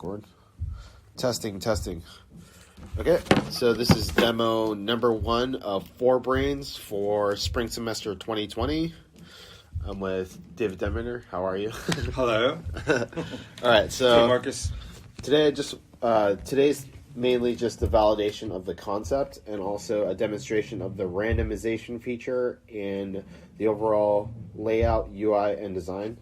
Record. Testing. Okay, so this is demo number 1 of 4Brains for spring semester 2020. I'm with David Demeter. How are you? Hello. All right, so Hey, Marcus. today's mainly just the validation of the concept and also a demonstration of the randomization feature in the overall layout, UI, and design.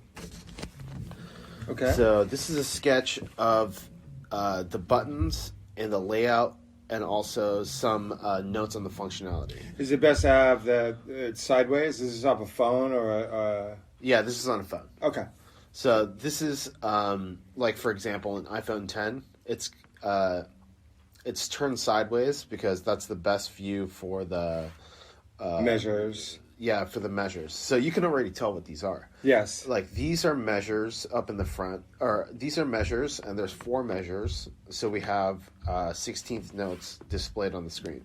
Okay. So this is a sketch of the buttons and the layout, and also some notes on the functionality. Is it best to have the sideways? Is this off a phone or a? Yeah, this is on a phone. Okay. So this is like, for example, an iPhone 10. It's turned sideways because that's the best view for the Measures. Yeah, for the measures. So you can already tell what these are. Yes. Like, these are measures up in the front, or these are measures, and there's 4 measures. So we have 16th notes displayed on the screen.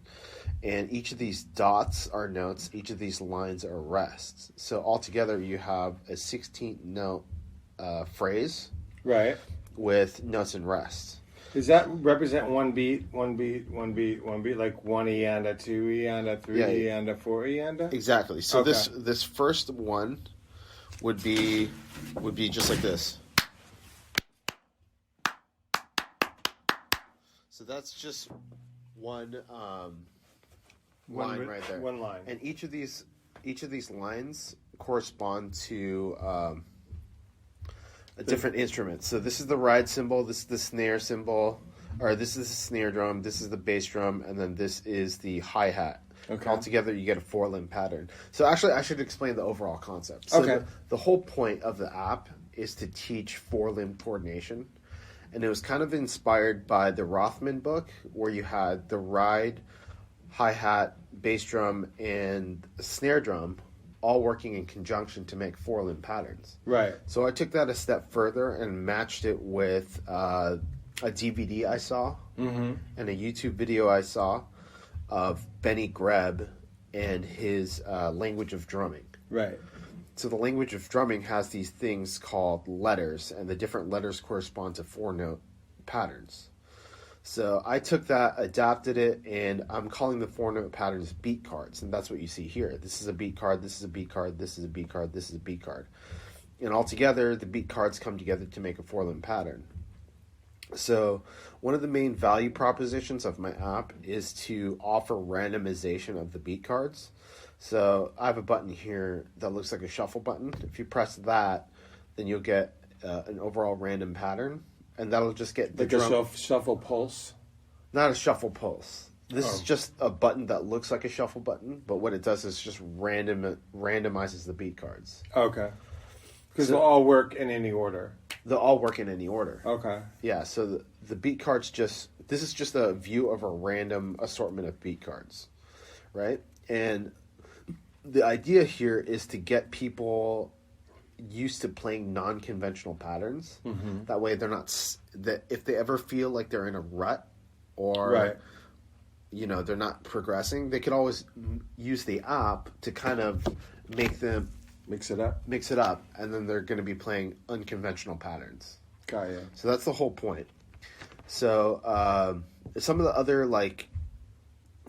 And each of these dots are notes, each of these lines are rests. So altogether you have a 16th note phrase Right. with notes and rests. Does that represent one beat, like 1 eanda, 2 eanda, 3 eanda, 4 eanda? Exactly. So Okay. this first one would be just like this. So that's just one line right there. One line. And each of these lines correspond to a different instrument. So this is the ride cymbal, this is the snare cymbal, or this is the snare drum, this is the bass drum, and then this is the hi-hat. Okay. Altogether, you get a 4-limb pattern. So actually, I should explain the overall concept. So Okay. the whole point of the app is to teach 4-limb coordination. And it was kind of inspired by the Rothman book, where you had the ride, hi-hat, bass drum, and snare drum all working in conjunction to make 4-limb patterns. Right. So I took that a step further and matched it with a DVD I saw and a YouTube video I saw of Benny Greb and his language of drumming. Right. So the language of drumming has these things called letters, and the different letters correspond to 4-note patterns. So I took that, adapted it, and I'm calling the 4-note patterns beat cards, and that's what you see here. This is a beat card, this is a beat card, this is a beat card, this is a beat card. And altogether, the beat cards come together to make a 4-limb pattern. So one of the main value propositions of my app is to offer randomization of the beat cards. So I have a button here that looks like a shuffle button. If you press that, then you'll get an overall random pattern, and that'll just get the Like drum. a shuffle pulse. Not a shuffle pulse. This is just a button that looks like a shuffle button, but what it does is just randomizes the beat cards. Okay. Because they'll all work in any order. They'll all work in any order. Okay. Yeah, so the beat cards this is just a view of a random assortment of beat cards, right? And the idea here is to get people used to playing non-conventional patterns. Mm-hmm. That way they're not, that if they ever feel like they're in a rut or, Right. They're not progressing, they could always use the app to kind of make them Mix it up. and then they're going to be playing unconventional patterns. Got ya. So that's the whole point. So some of the other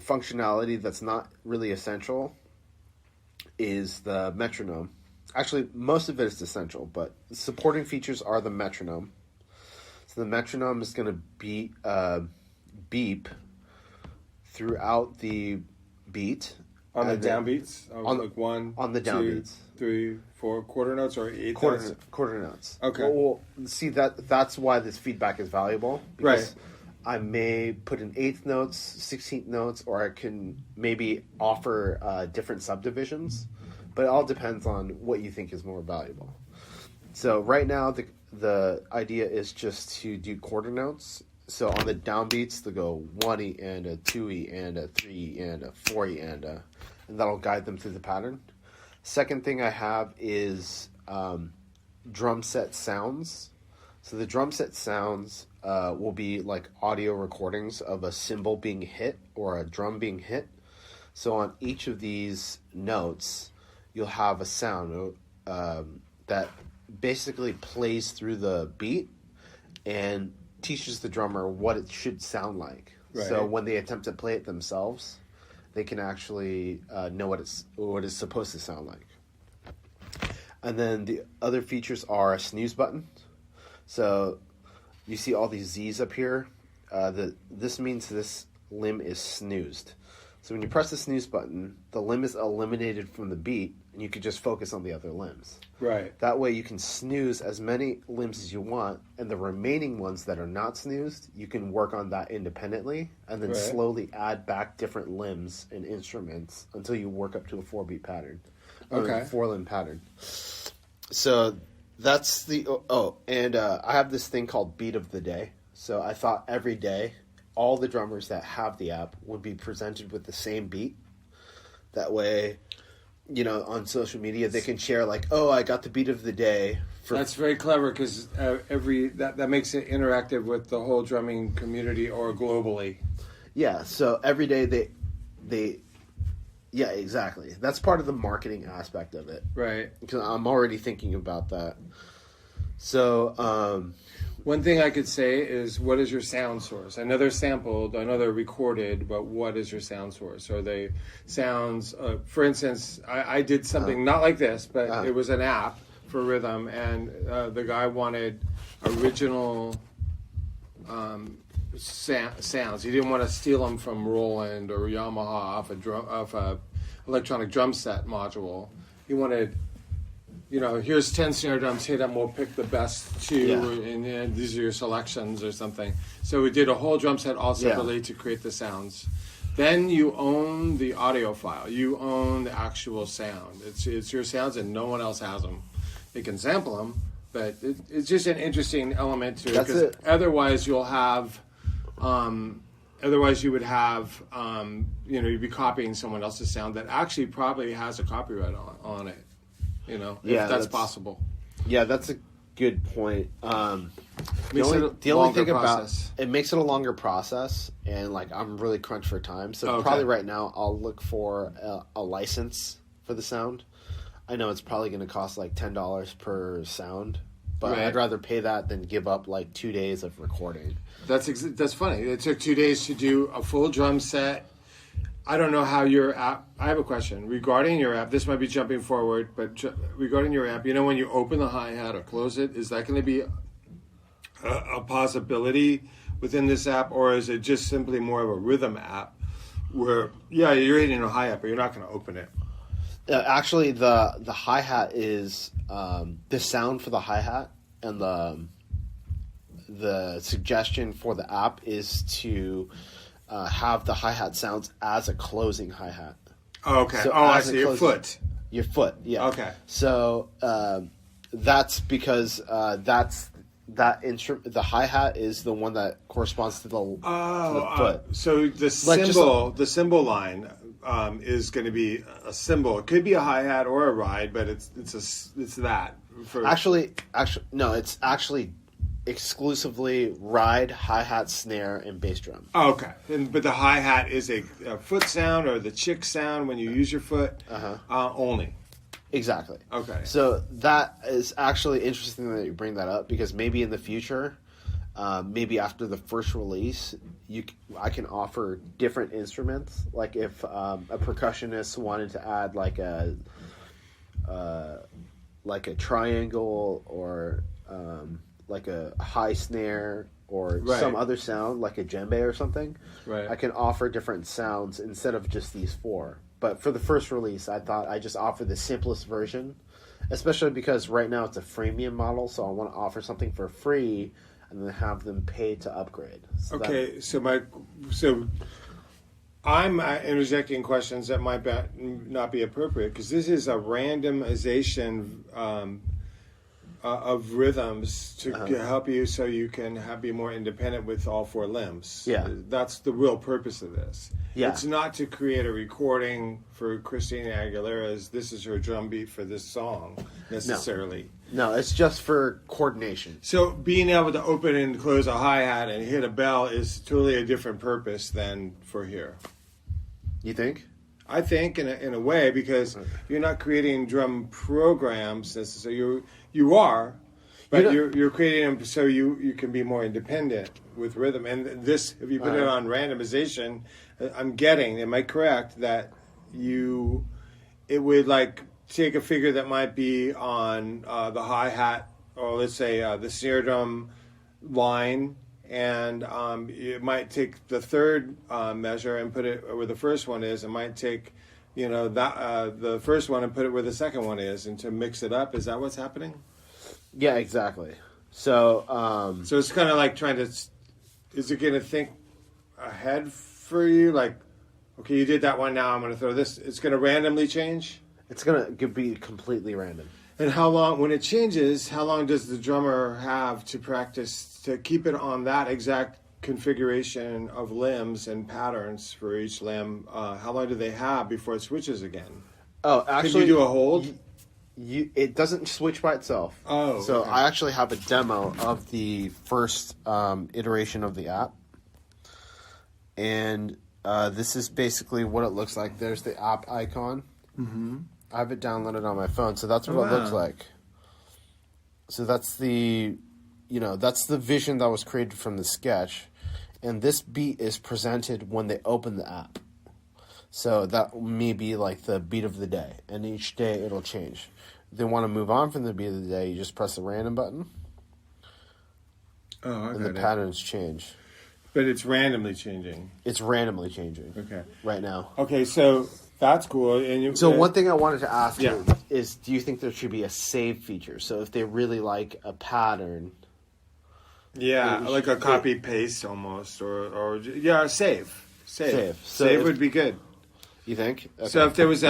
functionality that's not really essential is the metronome. Actually, most of it is essential, but supporting features are the metronome. So the metronome is going to beep throughout the beat. On the and then- downbeats? Like 1, on the 2, downbeats. 3, 4 quarter notes or 8 notes? Quarter notes. Okay. Well, see, that's why this feedback is valuable. Because Right. I may put in 8th notes, 16th notes, or I can maybe offer different subdivisions. But it all depends on what you think is more valuable. So right now, the idea is just to do quarter notes. So on the downbeats, they'll go 1 eanda, 2 eanda, 3 eanda, 4 eanda, and that'll guide them through the pattern. Second thing I have is drum set sounds. So the drum set sounds will be like audio recordings of a cymbal being hit or a drum being hit. So on each of these notes, you'll have a sound that basically plays through the beat and teaches the drummer what it should sound like. Right. So when they attempt to play it themselves, they can actually know what it's supposed to sound like. And then the other features are a snooze button. So you see all these Z's up here. This means this limb is snoozed. So when you press the snooze button, the limb is eliminated from the beat, and you can just focus on the other limbs. Right. That way you can snooze as many limbs as you want, and the remaining ones that are not snoozed, you can work on that independently, and then slowly add back different limbs and instruments until you work up to a 4-beat pattern. Okay. 4-limb pattern. So that's the... and I have this thing called Beat of the Day. So I thought every day, all the drummers that have the app would be presented with the same beat. That way, on social media, they can share like, oh, I got the beat of the day. That's very clever because that makes it interactive with the whole drumming community or globally. Yeah, so every day yeah, exactly. That's part of the marketing aspect of it. Right. Because I'm already thinking about that. So, one thing I could say is, what is your sound source? I know they're sampled, I know they're recorded, but what is your sound source? Are they sounds, for instance, I did something not like this, but it was an app for rhythm, and the guy wanted original sounds. He didn't want to steal them from Roland or Yamaha off a electronic drum set module. He wanted... here's 10 snare drums, hit them, we'll pick the best 2, and these are your selections or something. So we did a whole drum set all separately to create the sounds. Then you own the audio file. You own the actual sound. It's your sounds and no one else has them. They can sample them, but it's just an interesting element to it. Because otherwise you'll have... Otherwise, you would have, you'd be copying someone else's sound that actually probably has a copyright on it. If that's possible. Yeah, that's a good point. The only thing about it makes it a longer process, and like I'm really crunched for time, so probably right now I'll look for a license for the sound. I know it's probably going to cost like $10 per sound, but I'd rather pay that than give up like 2 days of recording. That's funny. It took 2 days to do a full drum set. I don't know how your app... I have a question. Regarding your app, this might be jumping forward, but regarding your app, when you open the hi-hat or close it, is that going to be a possibility within this app, or is it just simply more of a rhythm app where, you're hitting a hi-hat, but you're not going to open it? Actually, the hi-hat is... the sound for the hi-hat and the suggestion for the app is to... have the hi-hat sounds as a closing hi-hat. Oh, okay. So I see. Your foot. Your foot, yeah. Okay. So that's because that instrument, the hi-hat is the one that corresponds to the foot. So the cymbal, the cymbal line is going to be a cymbal. It could be a hi-hat or a ride, but it's that. Actually, no. It's actually exclusively ride, hi-hat, snare, and bass drum. Oh, okay. But the hi-hat is a foot sound or the chick sound when you use your foot only. Exactly. Okay. So that is actually interesting that you bring that up, because maybe in the future, maybe after the first release, I can offer different instruments. Like if a percussionist wanted to add like a triangle or like a high snare or some other sound, like a djembe or something. Right. I can offer different sounds instead of just these 4. But for the first release, I thought I just offer the simplest version, especially because right now it's a freemium model, so I want to offer something for free and then have them pay to upgrade. So I'm interjecting questions that might not be appropriate, because this is a randomization of rhythms to help you so you can be more independent with all 4 limbs. Yeah. That's the real purpose of this. Yeah. It's not to create a recording for Christina Aguilera's "This is her drum beat for this song" necessarily. No, it's just for coordination. So being able to open and close a hi-hat and hit a bell is totally a different purpose than for here. You think? I think in a way, because you're not creating drum programs necessarily. You are. But you're creating them so you can be more independent with rhythm. And this, if you put it on randomization, I'm getting, am I correct, that it would like take a figure that might be on the hi-hat, or let's say the snare drum line, and it might take the third measure and put it where the first one is. It might take, the first one and put it where the second one is, and to mix it up. Is that what's happening? Yeah, exactly. So, so it's kind of like trying to. Is it going to think ahead for you? Like, okay, you did that one. Now I'm going to throw this. It's going to randomly change. It's going to be completely random. And how long, when it changes, how long does the drummer have to practice to keep it on that exact configuration of limbs and patterns for each limb? How long do they have before it switches again? Oh, actually, can you do a hold? It doesn't switch by itself. Oh, so okay. I actually have a demo of the first iteration of the app, and this is basically what it looks like. There's the app icon. Mm-hmm. I have it downloaded on my phone, so that's what it looks like. So that's that's the vision that was created from the sketch, and this beat is presented when they open the app. So that may be like the beat of the day, and each day it'll change. If they want to move on from the beat of the day, you just press the random button, and the patterns change. But it's randomly changing. It's randomly changing. Okay. Right now. Okay, so that's cool. And so one thing I wanted to ask you is, do you think there should be a save feature? So if they really like a pattern, like a copy paste almost, or save. Save would be good. You think? Okay. So if there was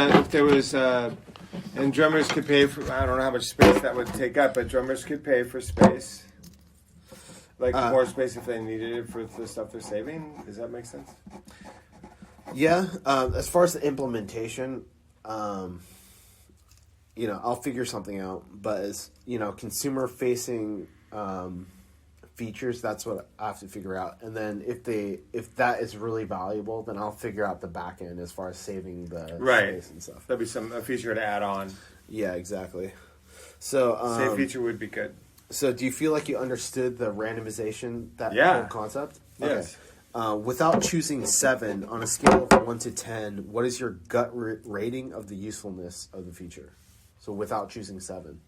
and drummers could pay for, I don't know how much space that would take up, but drummers could pay for space. Like more space if they needed it for the stuff they're saving. Does that make sense? Yeah. As far as the implementation, I'll figure something out. But as consumer facing features, that's what I have to figure out. And then if that is really valuable, then I'll figure out the back end as far as saving the space and stuff. That'd be a feature to add on. Yeah, exactly. So save feature would be good. So do you feel like you understood the randomization, that whole concept? Yes. Okay. Without choosing 7, on a scale of 1 to 10, what is your gut rating of the usefulness of the feature? So without choosing 7.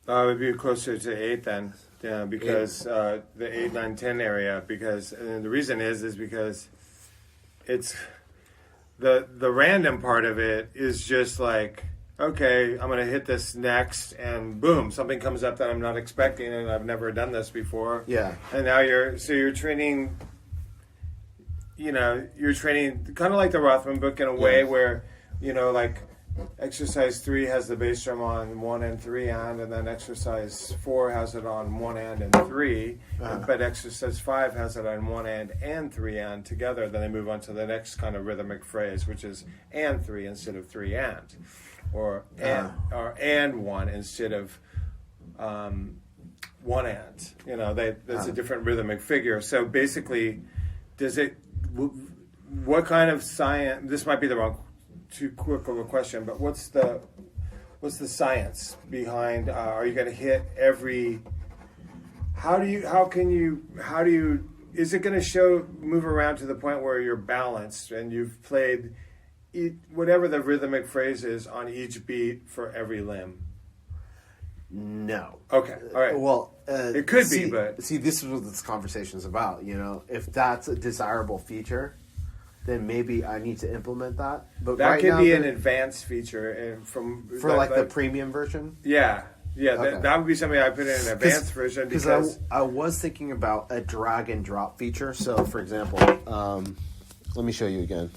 It would be closer to 8 then. Yeah, because the 8, 9, 10 area. And the reason is because it's the random part of it is just like, okay, I'm going to hit this next, and boom, something comes up that I'm not expecting, and I've never done this before. Yeah. And now you're training, you're training kind of like the Rothman book in a way where, like exercise 3 has the bass drum on 1 and 3 and then exercise 4 has it on 1 and 3, but exercise 5 has it on 1 and 3 and together. Then they move on to the next kind of rhythmic phrase, which is and 3 instead of 3 and. Or and 1 instead of 1 and. That's a different rhythmic figure. So basically, what kind of science? This might be too quick of a question, but what's the science behind? Are you going to hit every? How do you? Is it going to move around to the point where you're balanced and you've played whatever the rhythmic phrase is on each beat for every limb? No. Okay. All right. Well, it could be, but this is what this conversation is about. If that's a desirable feature, then maybe I need to implement that. But that could be an advanced feature for the premium version. Yeah. Okay. That would be something I put in an advanced version because I was thinking about a drag and drop feature. So, for example, let me show you again.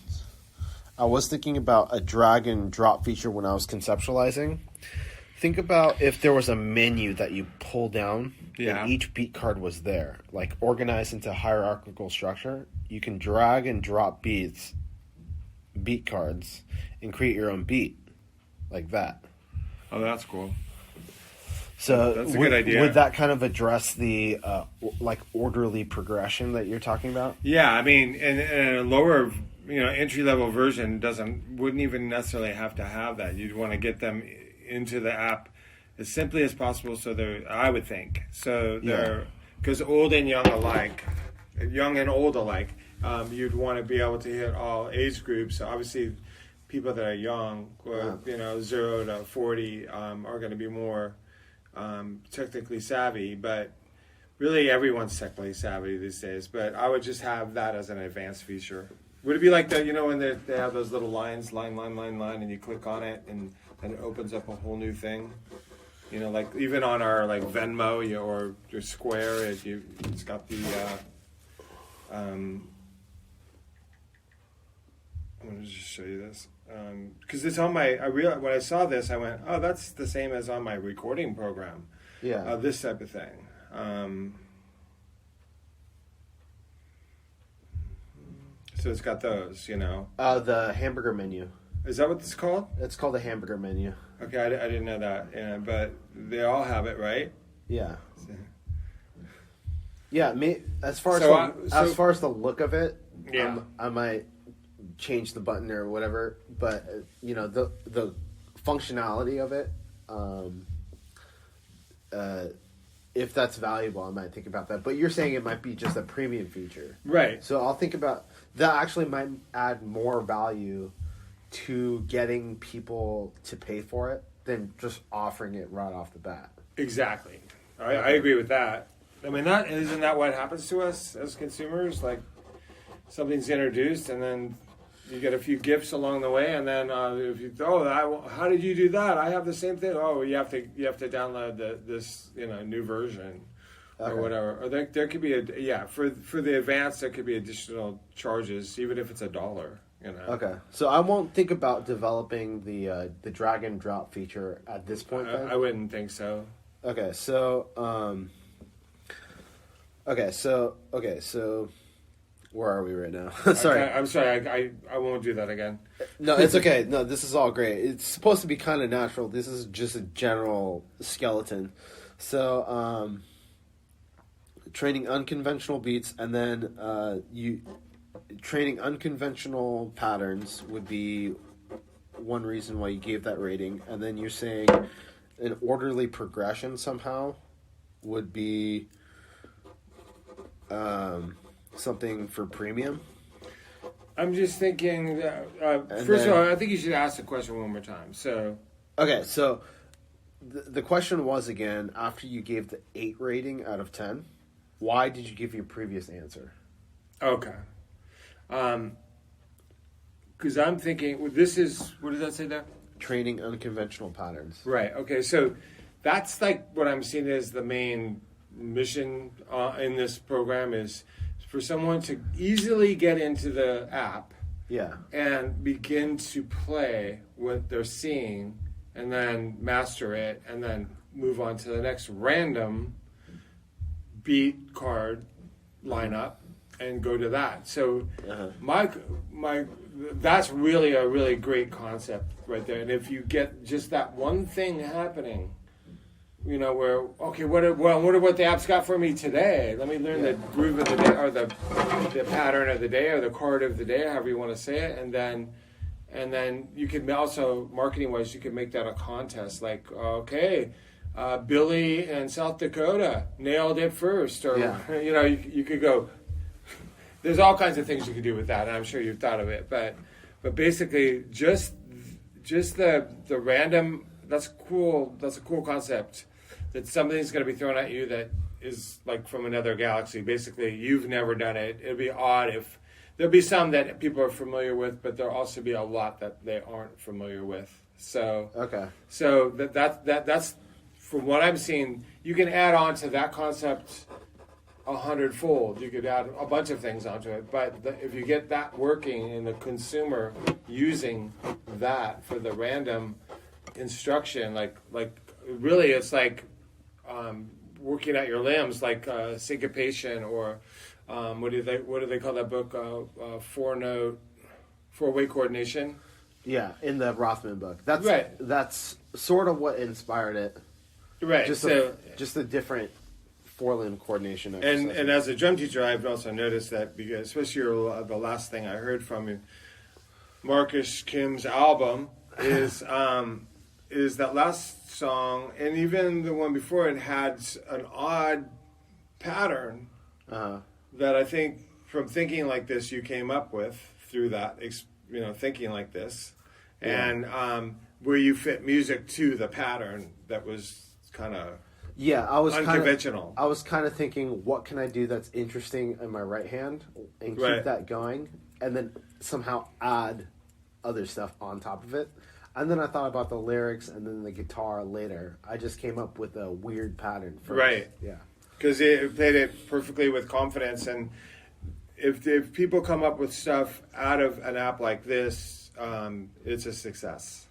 I was thinking about a drag and drop feature when I was conceptualizing. Think about if there was a menu that you pull down and each beat card was there, like organized into hierarchical structure. You can drag and drop beat cards, and create your own beat like that. Oh, that's cool. So that's a good idea. Would that kind of address the orderly progression that you're talking about? Yeah, I mean, and a lower entry level version wouldn't even necessarily have to have that. You'd want to get them into the app as simply as possible. So I would think so. Yeah. Because old and young alike, young and old alike, you'd want to be able to hit all age groups. So obviously, people that are young, or, 0 to 40, are going to be more technically savvy. But really, everyone's technically savvy these days. But I would just have that as an advanced feature. Would it be like that? When they have those little lines, line, and you click on it, and it opens up a whole new thing. Like even on our like Venmo or your Square, it's got the. I'm gonna just show you this because it's on my. I realized when I saw this, I went, "Oh, that's the same as on my recording program." Yeah. This type of thing. So it's got those, The hamburger menu. Is that what it's called? It's called the hamburger menu. Okay, I didn't know that. Yeah, but they all have it, right? Yeah. So, Yeah, as far as the look of it, yeah. I might change the button or whatever, but the functionality of it, if that's valuable, I might think about that. But you're saying it might be just a premium feature, right? So I'll think about that. Actually, might add more value to getting people to pay for it than just offering it right off the bat. Exactly. I agree with that. I mean, isn't that what happens to us as consumers? Like, something's introduced, and then you get a few gifts along the way, and then if you how did you do that? I have the same thing. Oh, you have to download this new version or whatever. Or there could be for the advanced there could be additional charges, even if it's $1. Okay, so I won't think about developing the drag and drop feature at this point. Then? I wouldn't think so. Okay, so where are we right now? Sorry, I'm sorry. I won't do that again. No, it's okay. No, this is all great. It's supposed to be kind of natural. This is just a general skeleton. So, training unconventional beats, and then training unconventional patterns would be one reason why you gave that rating. And then you're saying an orderly progression somehow would be something for premium. I'm just thinking that, first of all, I think you should ask the question one more time. So, okay, so the question was again, after you gave the 8 rating out of 10, why did you give your previous answer? Okay. Because I'm thinking, this is, what does that say there? Training unconventional patterns. Right. Okay. So that's like what I'm seeing as the main mission in this program is for someone to easily get into the app. Yeah. And begin to play what they're seeing and then master it and then move on to the next random beat card lineup and go to that. So my that's really a really great concept right there. And if you get just that one thing happening, where okay, what the app's got for me today. Let me learn the groove of the day or the pattern of the day or the card of the day, however you want to say it, and then you could also marketing wise, you could make that a contest. Like Billy in South Dakota nailed it first, or you could go. There's all kinds of things you could do with that, and I'm sure you've thought of it. But basically, just the random. That's cool. That's a cool concept. That something's going to be thrown at you that is like from another galaxy. Basically, you've never done it. It'd be odd if there'll be some that people are familiar with, but there'll also be a lot that they aren't familiar with. So So that's from what I'm seeing. You can add on to that concept 100-fold. You could add a bunch of things onto it, but if you get that working in the consumer using that for the random instruction, like really, it's like working at your limbs, like syncopation, or what do they call that book? 4-way coordination. Yeah, in the Rothman book. That's right. That's sort of what inspired it. Right. Just a different 4-limb coordination exercise. And as a drum teacher, I've also noticed that because especially the last thing I heard from you, Marcus Kim's album is is that last song, and even the one before it had an odd pattern that I think from thinking like this you came up with through that, thinking like this, and where you fit music to the pattern that was kind of unconventional. I was kind of thinking, what can I do that's interesting in my right hand and keep that going, and then somehow add other stuff on top of it. And then I thought about the lyrics and then the guitar later. I just came up with a weird pattern first. Right. Yeah. Because it played it perfectly with confidence. And if people come up with stuff out of an app like this, it's a success.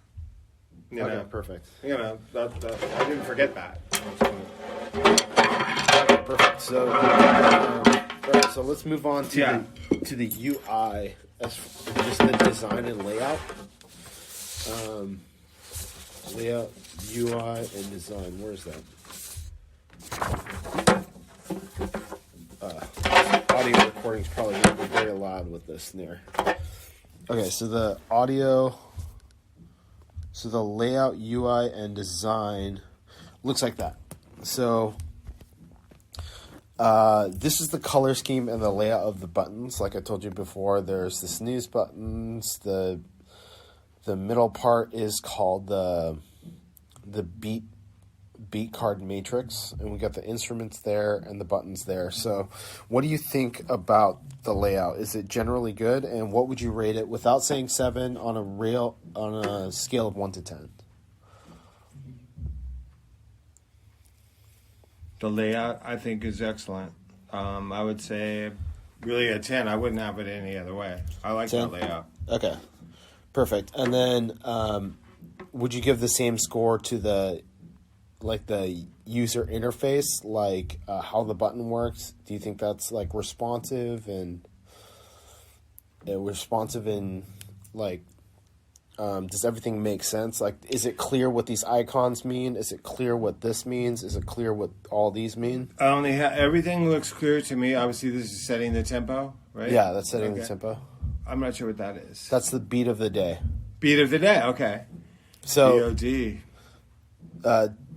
Okay, perfect. I didn't forget that. Okay, perfect. So, all right, so let's move on to the UI, as just the design and layout. Layout, UI, and design. Where is that? Audio recording is probably going to be very loud with this snare. Okay, so the audio, so the layout, UI, and design looks like that. So this is the color scheme and the layout of the buttons. Like I told you before, there's the snooze buttons. The middle part is called the beat card matrix, and we got the instruments there and the buttons there. So what do you think about the layout? Is it generally good, and what would you rate it without saying 7 on a scale of 1 to 10? The layout, I think, is excellent. I would say really a 10. I wouldn't have it any other way. I like 10? that layout. Okay, perfect. And then would you give the same score to the user interface, how the button works? Do you think that's responsive and does everything make sense? Is it clear what these icons mean? Is it clear what this means? Is it clear what all these mean? Everything looks clear to me. Obviously, this is setting the tempo, right? Yeah, that's setting the tempo. I'm not sure what that is. That's the beat of the day. Beat of the day, okay. So, BOD.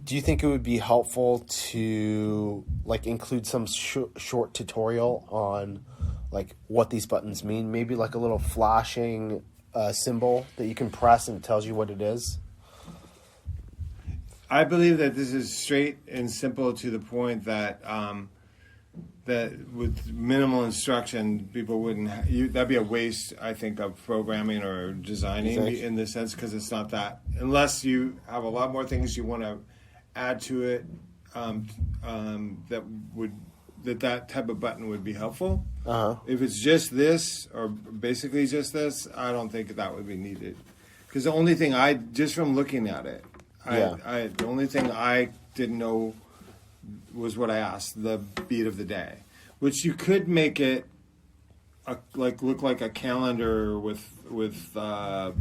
Do you think it would be helpful to include some short tutorial on what these buttons mean? Maybe a little flashing symbol that you can press and it tells you what it is? I believe that this is straight and simple to the point that that with minimal instruction, people wouldn't. That'd be a waste, I think, of programming or designing in the sense, because it's not that. Unless you have a lot more things you want to add to it, that type of button would be helpful. If it's just this, or basically just this, I don't think that would be needed. Because the only thing just from looking at it, the only thing I didn't know was what I asked, the beat of the day, which you could make it look like a calendar with I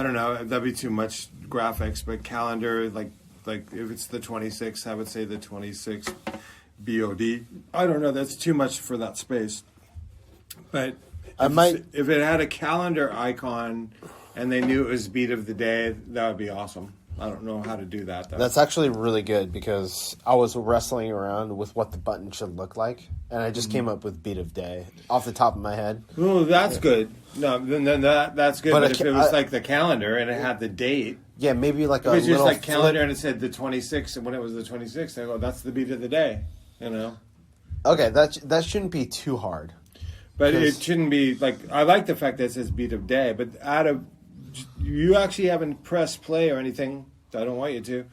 don't know, that'd be too much graphics, but calendar, like if it's the 26th, I would say the 26th BOD. I don't know, that's too much for that space. But if it had a calendar icon and they knew it was beat of the day, that would be awesome. I don't know how to do that, though. That's actually really good, because I was wrestling around with what the button should look like, and I just came up with beat of day off the top of my head. Oh, that's good. No, then that's good. But if it was like the calendar and it had the date. Yeah, maybe a little. It was just like calendar and it said the 26th, and when it was the 26th, I go, that's the beat of the day, Okay, that shouldn't be too hard. But it shouldn't be, I like the fact that it says beat of day, but you actually haven't pressed play or anything. I don't want you to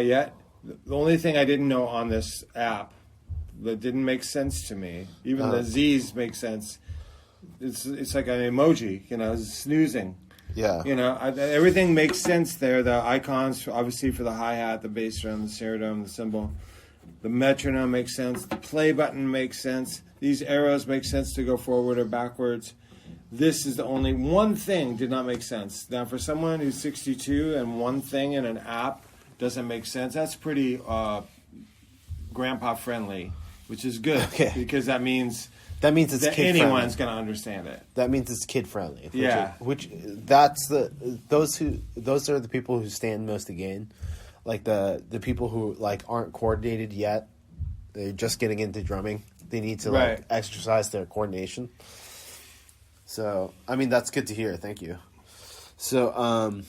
yet. The only thing I didn't know on this app that didn't make sense to me, even the Z's make sense. It's like an emoji, snoozing. Yeah. Everything makes sense there. The icons, obviously, for the hi-hat, the bass drum, the snare drum, the cymbal. The metronome makes sense. The play button makes sense. These arrows make sense to go forward or backwards. This is the only one thing did not make sense. Now, for someone who's 62 and one thing in an app doesn't make sense, that's pretty grandpa friendly, which is good, because that means That means it's that kid anyone's friendly. going to understand it. That means it's kid friendly. Yeah. Those are the people who stand most to gain. Like the people who like aren't coordinated yet. They're just getting into drumming. They need to Right. like exercise their coordination. So, I mean, that's good to hear. Thank you. So,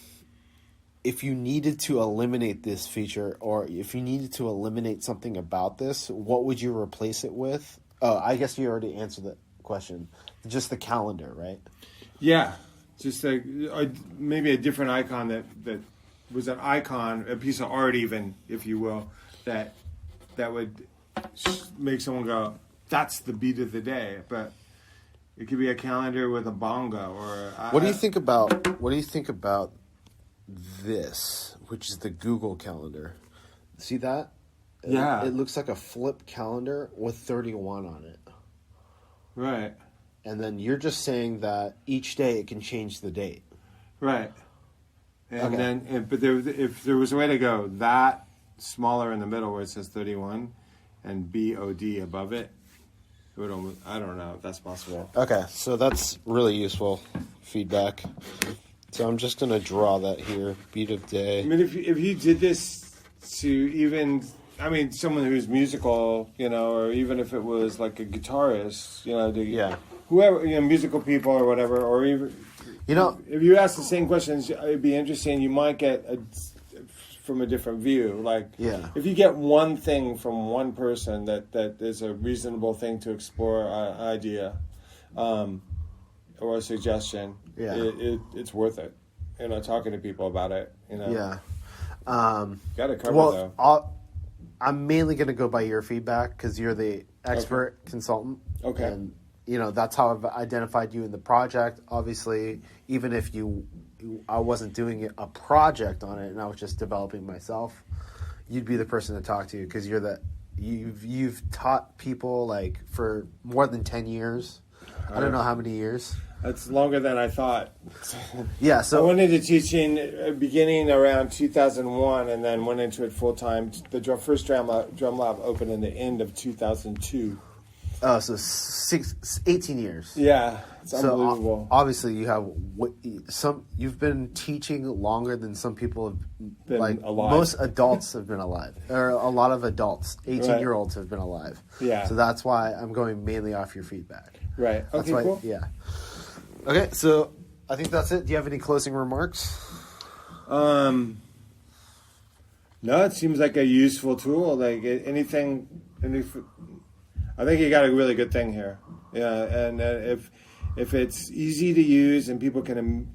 if you needed to eliminate this feature, or if you needed to eliminate something about this, what would you replace it with? Oh, I guess you already answered that question. Just the calendar, right? Yeah, just maybe a different icon that was an icon, a piece of art, even if you will, that would make someone go, "That's the beat of the day." But it could be a calendar with a bongo, or What do you think about this, which is the Google Calendar? See that? Yeah. It looks like a flip calendar with 31 on it. Right, And then you're just saying that each day it can change the date. right, and Okay. then if there was a way to go that smaller in the middle where it says 31, and BOD above it, it would almost, I don't know if that's possible. Okay, so that's really useful feedback. So I'm just going to draw that here. Beat of I day. mean, if you did this to even, I mean, someone who's musical, or even if it was like a guitarist, Yeah. whoever, musical people or whatever, or even, if you ask the same questions, it'd be interesting. You might get from a different view. Like, Yeah. if you get one thing from one person that is a reasonable thing to explore, idea, or a suggestion, Yeah. it's worth it. Talking to people about it. Yeah. Got it covered though. I'm mainly going to go by your feedback because you're the expert consultant. Okay. And, that's how I've identified you in the project. Obviously, even if I wasn't doing a project on it and I was just developing myself, you'd be the person to talk to because you've taught people like for more than 10 years. I don't know how many years. That's longer than I thought. Yeah, I so went into teaching beginning around 2001 and then went into it full time. The first drum lab opened in the end of 2002. so 18 years. Yeah, it's So unbelievable. obviously you have you've been teaching longer than some people have Been like alive. most adults have been alive, or a lot of adults 18-year-olds have been alive. Yeah. So that's why I'm going mainly off your feedback. Right. That's Okay, why, cool. yeah. Okay, so I think that's it. Do you have any closing remarks? No, it seems like a useful tool. Like anything, I think you got a really good thing here. Yeah, and if it's easy to use and people can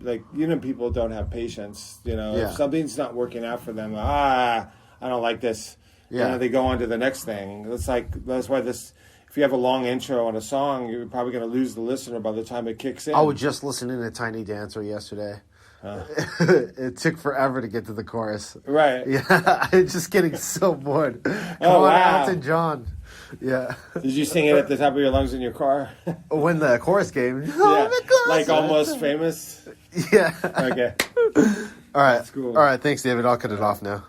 people don't have patience. Yeah. If something's not working out for them, I don't like this. Yeah. They go on to the next thing. That's why this. If you have a long intro on a song, you're probably going to lose the listener by the time it kicks in. I was just listening to Tiny Dancer yesterday. It took forever to get to the chorus. Right. Yeah, I'm just getting so bored. Come on, wow. Elton John. Yeah. Did you sing it at the top of your lungs in your car? When the chorus came. Yeah, like almost famous. Yeah. Okay. All right. cool. All right. Thanks, David. I'll cut it off now.